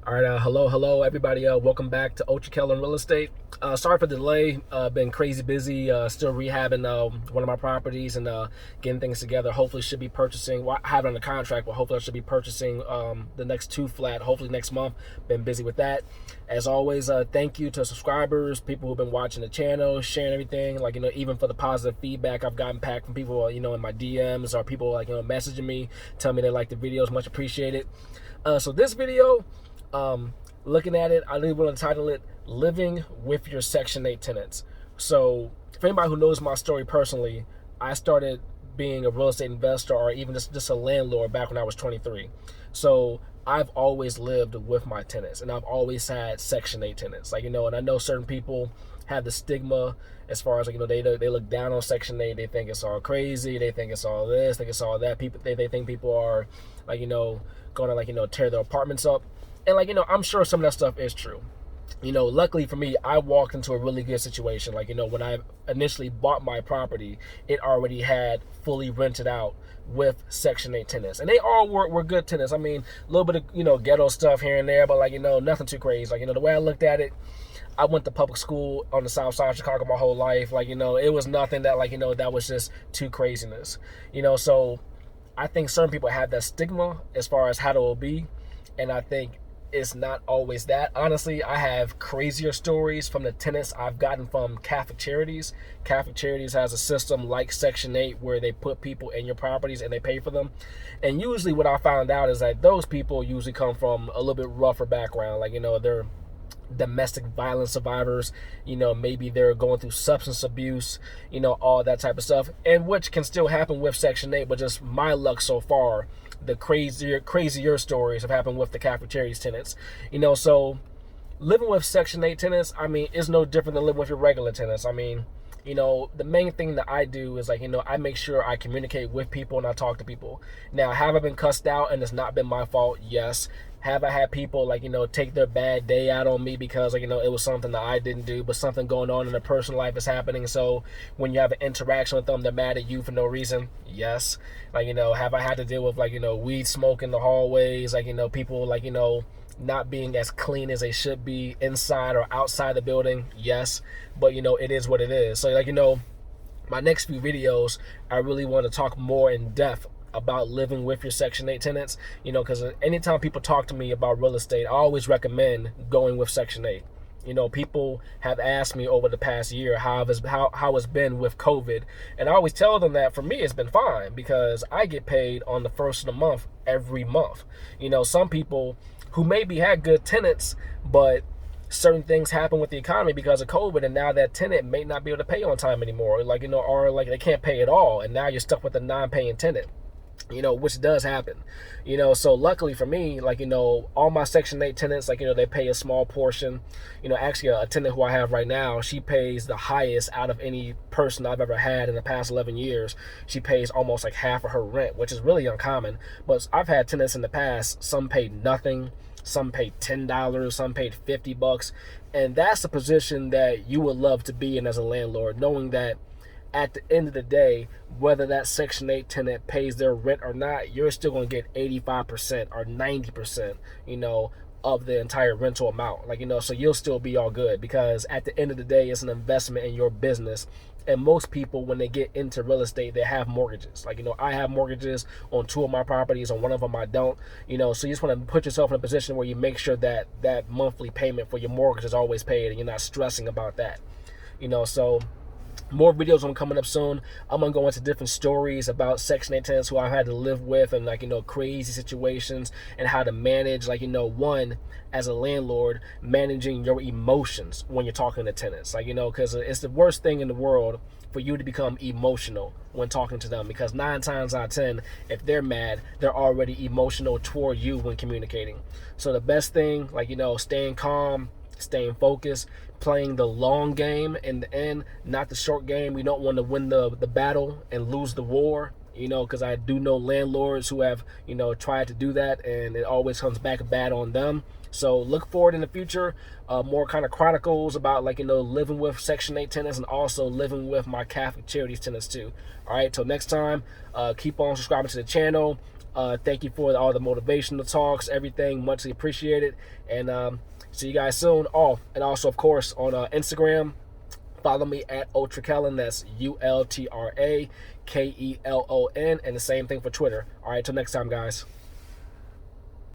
All right, hello, everybody. Welcome back to Ultra Keller Real Estate. Sorry for the delay. Been crazy busy. Still rehabbing one of my properties and getting things together. Hopefully, should be purchasing. Well, I have it under contract, but hopefully, I should be purchasing the next two flat. Hopefully, next month. Been busy with that. As always, thank you to subscribers, people who've been watching the channel, sharing everything. Like even for the positive feedback I've gotten back from people, in my DMs or people messaging me, telling me they like the videos. Much appreciated. So this video. Looking at it, I really want to title it Living with Your Section 8 Tenants. So, for anybody who knows my story personally, I started being a real estate investor or even just a landlord back when I was 23. So, I've always lived with my tenants and I've always had Section 8 tenants. And I know certain people have the stigma as far as they look down on Section 8. They think it's all crazy. They think it's all this. Think it's all that. People they think people are going to tear their apartments up. And I'm sure some of that stuff is true. Luckily for me, I walked into a really good situation. When I initially bought my property, it already had fully rented out with Section 8 tenants. And they all were good tenants. I mean, a little bit of, ghetto stuff here and there, but nothing too crazy. The way I looked at it, I went to public school on the south side of Chicago my whole life. It was nothing that, that was just too craziness. So I think certain people have that stigma as far as how it will be. And I think it's not always that. Honestly, I have crazier stories from the tenants I've gotten from Catholic Charities. Catholic Charities has a system like Section 8 where they put people in your properties and they pay for them. And usually what I found out is that those people usually come from a little bit rougher background. They're domestic violence survivors, maybe they're going through substance abuse, all that type of stuff, and which can still happen with Section 8, but just my luck so far, the crazier stories have happened with the Catholic Charities tenants. So living with Section 8 tenants, I mean, is no different than living with your regular tenants. I mean, the main thing that I do is I make sure I communicate with people and I talk to people. Now, have I been cussed out and it's not been my fault? Yes. Have I had people take their bad day out on me because it was something that I didn't do, but something going on in their personal life is happening? So when you have an interaction with them, they're mad at you for no reason. Yes. Have I had to deal with weed smoke in the hallways? People not being as clean as they should be inside or outside the building? Yes. But it is what it is. So my next few videos, I really want to talk more in depth about living with your Section 8 tenants, because anytime people talk to me about real estate, I always recommend going with Section 8. People have asked me over the past year how it's been with COVID, and I always tell them that for me it's been fine because I get paid on the first of the month every month. Some people who maybe had good tenants, but certain things happen with the economy because of COVID, and now that tenant may not be able to pay on time anymore, or they can't pay at all, and now you're stuck with a non-paying tenant. Which does happen. So luckily for me, all my Section 8 tenants, they pay a small portion. Actually a tenant who I have right now, she pays the highest out of any person I've ever had in the past 11 years. She pays almost half of her rent, which is really uncommon. But I've had tenants in the past, some paid nothing, some paid $10, some paid $50. And that's the position that you would love to be in as a landlord, knowing that at the end of the day, whether that Section 8 tenant pays their rent or not, you're still going to get 85% or 90%, of the entire rental amount. So you'll still be all good because at the end of the day, it's an investment in your business. And most people, when they get into real estate, they have mortgages. I have mortgages on 2 of my properties. On 1 of them, I don't. So you just want to put yourself in a position where you make sure that that monthly payment for your mortgage is always paid and you're not stressing about that. So more videos are coming up soon. I'm gonna go into different stories about Section 8 tenants who I had to live with and crazy situations and how to manage one, as a landlord, managing your emotions when you're talking to tenants, because it's the worst thing in the world for you to become emotional when talking to them, because 9 times out of 10, if they're mad, they're already emotional toward you when communicating. So the best thing, staying calm, staying focused, playing the long game in the end, not the short game. We don't want to win the battle and lose the war, because I do know landlords who have, tried to do that and it always comes back bad on them. So look forward in the future, more kind of chronicles about living with Section 8 tenants and also living with my Catholic Charities tenants too. All right, till next time, keep on subscribing to the channel. Thank you for all the motivational talks, everything, muchly appreciated. And see you guys soon. Oh, and also, of course, on Instagram, follow me at UltraKellen. That's ULTRAKELON. And the same thing for Twitter. All right, till next time, guys.